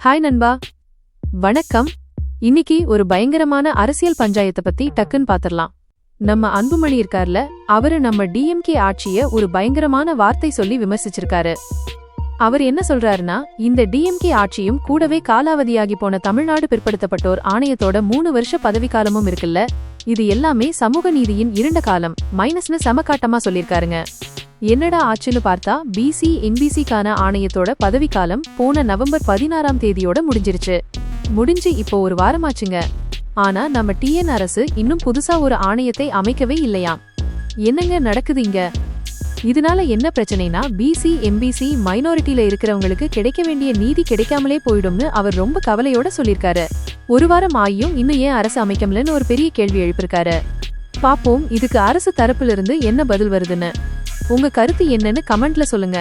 Hi நண்பா, வணக்கம். இன்னைக்கு ஒரு பயங்கரமான அரசியல் பஞ்சாயத்தை பத்தி டக்குன்னு பாத்திரலாம். நம்ம அன்புமணி இருக்கார்ல, அவரு நம்ம டிஎம்கே ஆட்சிய ஒரு பயங்கரமான வார்த்தை சொல்லி விமர்சிச்சிருக்காரு. அவர் என்ன சொல்றாருன்னா, இந்த டிஎம்கே ஆட்சியும் கூடவே காலாவதியாகி போன தமிழ்நாடு பிற்படுத்தப்பட்டோர் ஆணையத்தோட 3 வருஷ பதவிக்காலமும் இருக்குல்ல, இது எல்லாமே சமூக நீதியின் இருண்ட காலம் மைனஸ்னு சமகாட்டமா சொல்லிருக்காருங்க. என்னடா ஆச்சுன்னு பார்த்தா, பிசி என்பிசிக்கான ஆணையத்தோட பதவிக்காலம் போன நவம்பர் 16ஆம் தேதியோட முடிஞ்சு இப்போ ஒரு வாரமாச்சுங்க. ஆனா நம்ம டிஎன் அரசு இன்னும் புதுசா ஒரு ஆணையத்தை அமைக்கவே இல்லையாம். என்னங்க நடக்குது இங்க? இதனால என்ன பிரச்சனைனா, பிசி எம்பிசி மைனாரிட்டில இருக்கிறவங்களுக்கு கிடைக்க வேண்டிய நீதி கிடைக்காமலே போயிடும்னு அவர் ரொம்ப கவலையோட சொல்லிருக்காரு. ஒரு வாரம் ஆகியும் இன்னும் ஏன் அரசு அமைக்கலன்னு ஒரு பெரிய கேள்வி எழுப்பிருக்காரு. பாப்போம் இதுக்கு அரசு தரப்புல இருந்து என்ன பதில் வருதுன்னு. உங்க கருத்து என்னன்னு கமெண்ட்ல சொல்லுங்க.